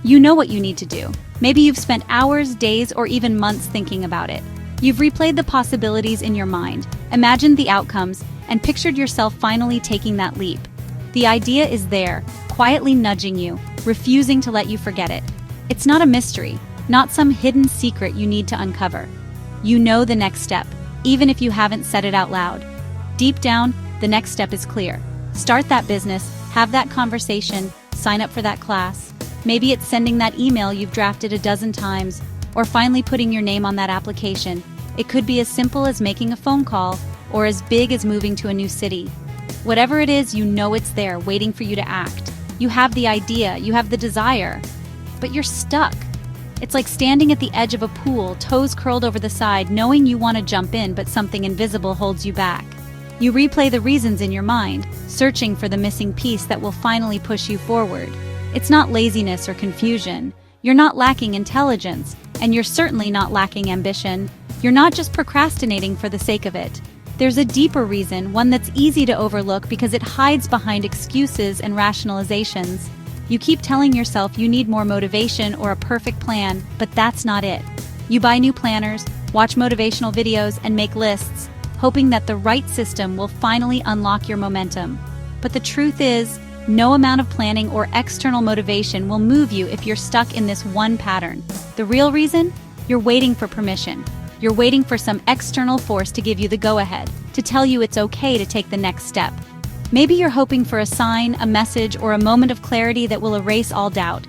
You know what you need to do. Maybe you've spent hours, days, or even months thinking about it. You've replayed the possibilities in your mind, imagined the outcomes, and pictured yourself finally taking that leap. The idea is there, quietly nudging you, refusing to let you forget it. It's not a mystery, not some hidden secret you need to uncover. You know the next step, even if you haven't said it out loud. Deep down, the next step is clear. Start that business, have that conversation, sign up for that class. Maybe it's sending that email you've drafted a dozen times, or finally putting your name on that application. It could be as simple as making a phone call, or as big as moving to a new city. Whatever it is, you know it's there, waiting for you to act. You have the idea, you have the desire, but you're stuck. It's like standing at the edge of a pool, toes curled over the side, knowing you want to jump in, but something invisible holds you back. You replay the reasons in your mind, searching for the missing piece that will finally push you forward. It's not laziness or confusion. You're not lacking intelligence, and you're certainly not lacking ambition. You're not just procrastinating for the sake of it. There's a deeper reason, one that's easy to overlook because it hides behind excuses and rationalizations. You keep telling yourself you need more motivation or a perfect plan, but that's not it. You buy new planners, watch motivational videos, and make lists, hoping that the right system will finally unlock your momentum. But the truth is, no amount of planning or external motivation will move you if you're stuck in this one pattern. The real reason? You're waiting for permission. You're waiting for some external force to give you the go-ahead, to tell you it's okay to take the next step. Maybe you're hoping for a sign, a message, or a moment of clarity that will erase all doubt.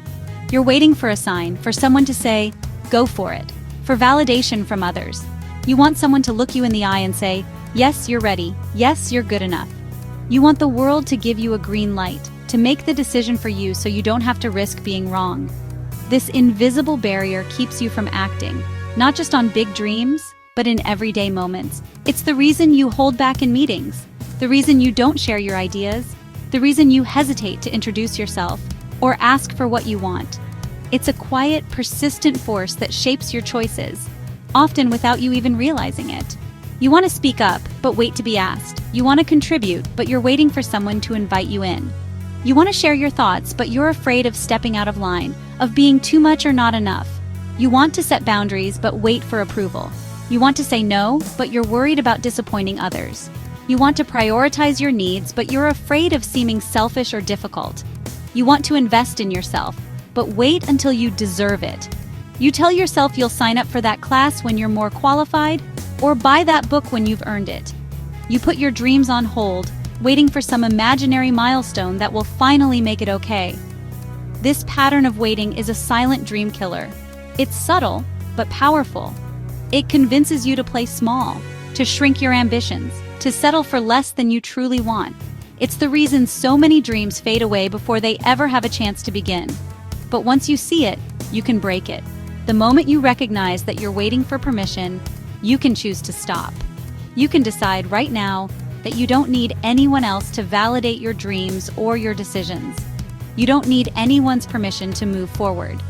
You're waiting for a sign, for someone to say, go for it, for validation from others. You want someone to look you in the eye and say, yes, you're ready, yes, you're good enough. You want the world to give you a green light, to make the decision for you so you don't have to risk being wrong. This invisible barrier keeps you from acting, not just on big dreams, but in everyday moments. It's the reason you hold back in meetings, the reason you don't share your ideas, the reason you hesitate to introduce yourself or ask for what you want. It's a quiet, persistent force that shapes your choices, often without you even realizing it. You want to speak up, but wait to be asked. You want to contribute, but you're waiting for someone to invite you in. You want to share your thoughts, but you're afraid of stepping out of line, of being too much or not enough. You want to set boundaries, but wait for approval. You want to say no, but you're worried about disappointing others. You want to prioritize your needs, but you're afraid of seeming selfish or difficult. You want to invest in yourself, but wait until you deserve it. You tell yourself you'll sign up for that class when you're more qualified, or buy that book when you've earned it. You put your dreams on hold, waiting for some imaginary milestone that will finally make it okay. This pattern of waiting is a silent dream killer. It's subtle, but powerful. It convinces you to play small, to shrink your ambitions, to settle for less than you truly want. It's the reason so many dreams fade away before they ever have a chance to begin. But once you see it, you can break it. The moment you recognize that you're waiting for permission, you can choose to stop. You can decide right now that you don't need anyone else to validate your dreams or your decisions. You don't need anyone's permission to move forward.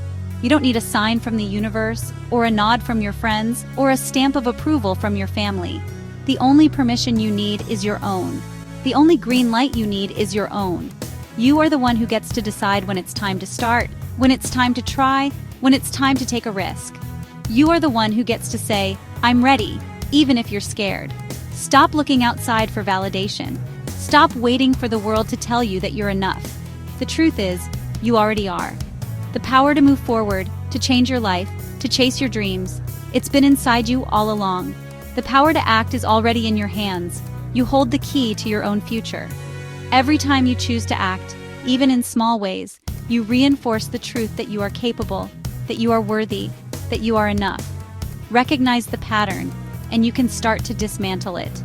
You don't need a sign from the universe, or a nod from your friends, or a stamp of approval from your family. The only permission you need is your own. The only green light you need is your own. You are the one who gets to decide when it's time to start, when it's time to try, when it's time to take a risk. You are the one who gets to say, I'm ready, even if you're scared. Stop looking outside for validation. Stop waiting for the world to tell you that you're enough. The truth is, you already are. The power to move forward, to change your life, to chase your dreams, it's been inside you all along. The power to act is already in your hands. You hold the key to your own future. Every time you choose to act, even in small ways, you reinforce the truth that you are capable, that you are worthy, that you are enough. Recognize the pattern, and you can start to dismantle it.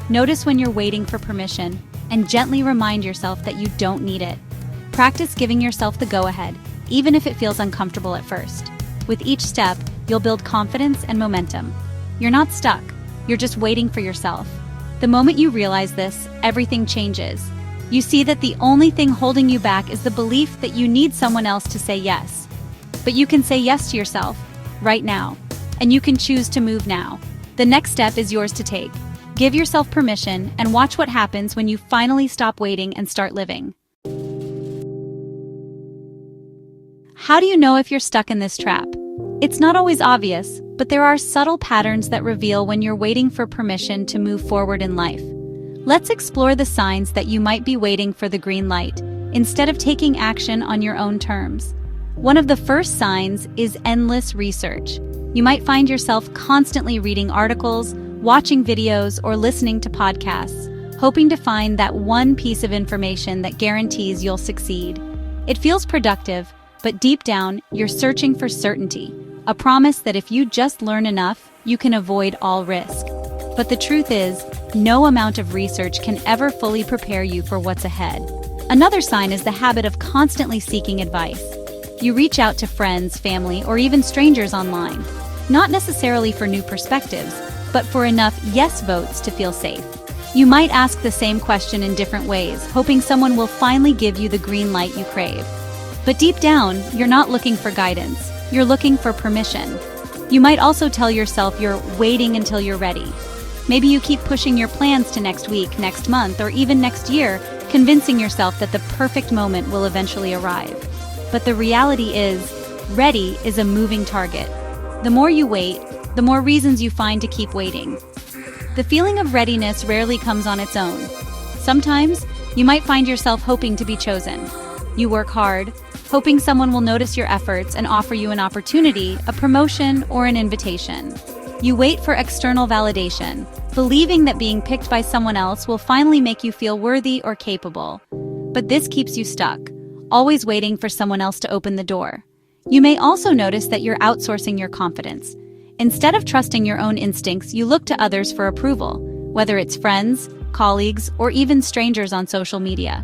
Notice when you're waiting for permission, and gently remind yourself that you don't need it. Practice giving yourself the go-ahead, even if it feels uncomfortable at first. With each step, you'll build confidence and momentum. You're not stuck, you're just waiting for yourself. The moment you realize this, everything changes. You see that the only thing holding you back is the belief that you need someone else to say yes. But you can say yes to yourself, right now. And you can choose to move now. The next step is yours to take. Give yourself permission and watch what happens when you finally stop waiting and start living. How do you know if you're stuck in this trap? It's not always obvious, but there are subtle patterns that reveal when you're waiting for permission to move forward in life. Let's explore the signs that you might be waiting for the green light, instead of taking action on your own terms. One of the first signs is endless research. You might find yourself constantly reading articles, watching videos, or listening to podcasts, hoping to find that one piece of information that guarantees you'll succeed. It feels productive, but deep down, you're searching for certainty, a promise that if you just learn enough, you can avoid all risk. But the truth is, no amount of research can ever fully prepare you for what's ahead. Another sign is the habit of constantly seeking advice. You reach out to friends, family, or even strangers online, not necessarily for new perspectives, but for enough yes votes to feel safe. You might ask the same question in different ways, hoping someone will finally give you the green light you crave. But deep down, you're not looking for guidance. You're looking for permission. You might also tell yourself you're waiting until you're ready. Maybe you keep pushing your plans to next week, next month, or even next year, convincing yourself that the perfect moment will eventually arrive. But the reality is, ready is a moving target. The more you wait, the more reasons you find to keep waiting. The feeling of readiness rarely comes on its own. Sometimes, you might find yourself hoping to be chosen. You work hard, hoping someone will notice your efforts and offer you an opportunity, a promotion, or an invitation. You wait for external validation, believing that being picked by someone else will finally make you feel worthy or capable. But this keeps you stuck, always waiting for someone else to open the door. You may also notice that you're outsourcing your confidence. Instead of trusting your own instincts, you look to others for approval, whether it's friends, colleagues, or even strangers on social media.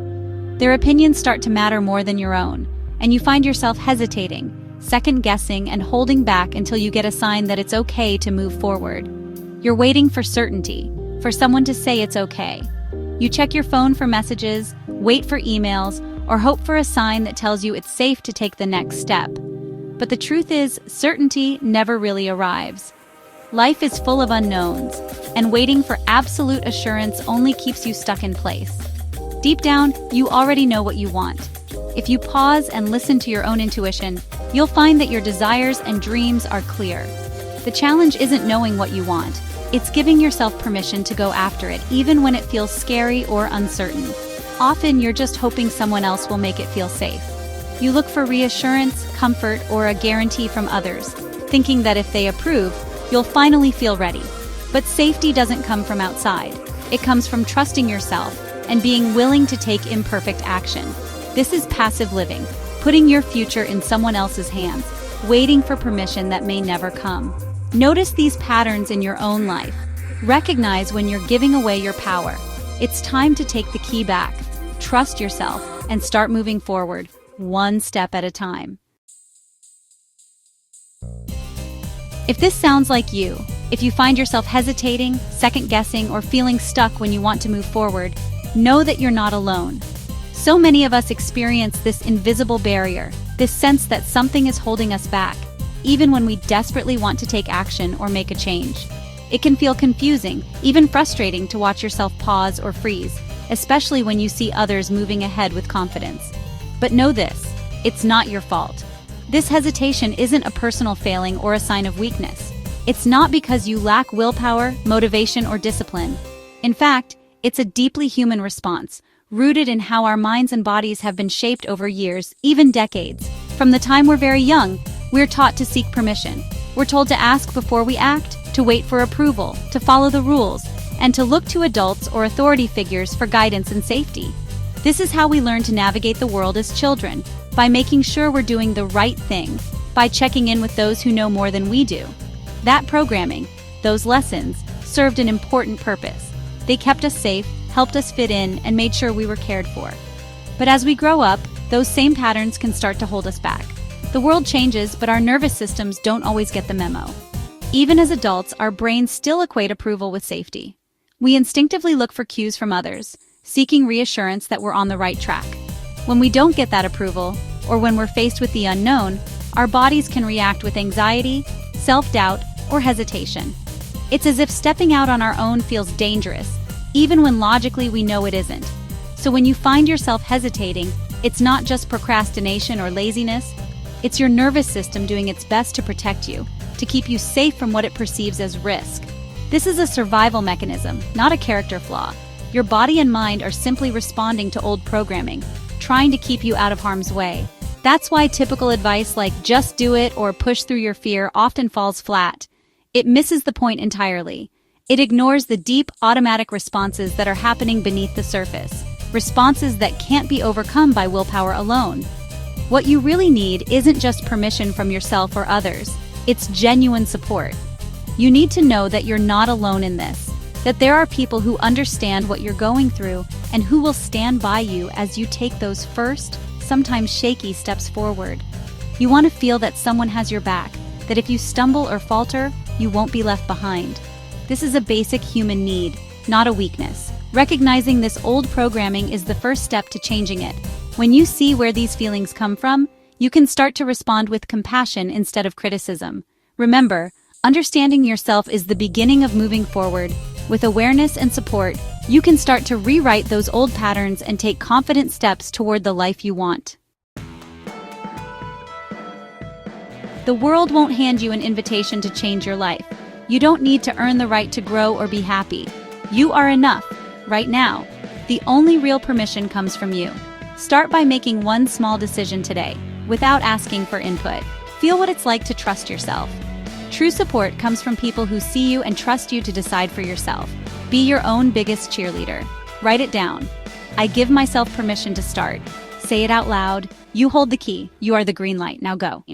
Their opinions start to matter more than your own, and you find yourself hesitating, second-guessing, and holding back until you get a sign that it's okay to move forward. You're waiting for certainty, for someone to say it's okay. You check your phone for messages, wait for emails, or hope for a sign that tells you it's safe to take the next step. But the truth is, certainty never really arrives. Life is full of unknowns, and waiting for absolute assurance only keeps you stuck in place. Deep down, you already know what you want. If you pause and listen to your own intuition, you'll find that your desires and dreams are clear. The challenge isn't knowing what you want. It's giving yourself permission to go after it, even when it feels scary or uncertain. Often, you're just hoping someone else will make it feel safe. You look for reassurance, comfort, or a guarantee from others, thinking that if they approve, you'll finally feel ready. But safety doesn't come from outside. It comes from trusting yourself and being willing to take imperfect action. This is passive living, putting your future in someone else's hands, waiting for permission that may never come. Notice these patterns in your own life. Recognize when you're giving away your power. It's time to take the key back, trust yourself, and start moving forward, one step at a time. If this sounds like you, if you find yourself hesitating, second-guessing, or feeling stuck when you want to move forward, know that you're not alone. So many of us experience this invisible barrier, this sense that something is holding us back, even when we desperately want to take action or make a change. It can feel confusing, even frustrating to watch yourself pause or freeze, especially when you see others moving ahead with confidence. But know this, it's not your fault. This hesitation isn't a personal failing or a sign of weakness. It's not because you lack willpower, motivation, or discipline. In fact, it's a deeply human response, rooted in how our minds and bodies have been shaped over years, even decades. From the time we're very young, we're taught to seek permission. We're told to ask before we act, to wait for approval, to follow the rules, and to look to adults or authority figures for guidance and safety. This is how we learn to navigate the world as children, by making sure we're doing the right thing, by checking in with those who know more than we do. That programming, those lessons, served an important purpose. They kept us safe, helped us fit in, and made sure we were cared for. But as we grow up, those same patterns can start to hold us back. The world changes, but our nervous systems don't always get the memo. Even as adults, our brains still equate approval with safety. We instinctively look for cues from others, seeking reassurance that we're on the right track. When we don't get that approval, or when we're faced with the unknown, our bodies can react with anxiety, self-doubt, or hesitation. It's as if stepping out on our own feels dangerous, even when logically we know it isn't. So when you find yourself hesitating, it's not just procrastination or laziness, It's your nervous system doing its best to protect you, to keep you safe from what it perceives as risk. This is a survival mechanism, not a character flaw. Your body and mind are simply responding to old programming, trying to keep you out of harm's way. That's why typical advice like just do it or push through your fear often falls flat. It misses the point entirely. It ignores the deep, automatic responses that are happening beneath the surface, responses that can't be overcome by willpower alone. What you really need isn't just permission from yourself or others, it's genuine support. You need to know that you're not alone in this, that there are people who understand what you're going through and who will stand by you as you take those first, sometimes shaky steps forward. You want to feel that someone has your back, that if you stumble or falter, you won't be left behind. This is a basic human need, not a weakness. Recognizing this old programming is the first step to changing it. When you see where these feelings come from, you can start to respond with compassion instead of criticism. Remember, understanding yourself is the beginning of moving forward. With awareness and support, you can start to rewrite those old patterns and take confident steps toward the life you want. The world won't hand you an invitation to change your life. You don't need to earn the right to grow or be happy. You are enough, right now. The only real permission comes from you. Start by making one small decision today, without asking for input. Feel what it's like to trust yourself. True support comes from people who see you and trust you to decide for yourself. Be your own biggest cheerleader. Write it down. I give myself permission to start. Say it out loud. You hold the key. You are the green light. Now go.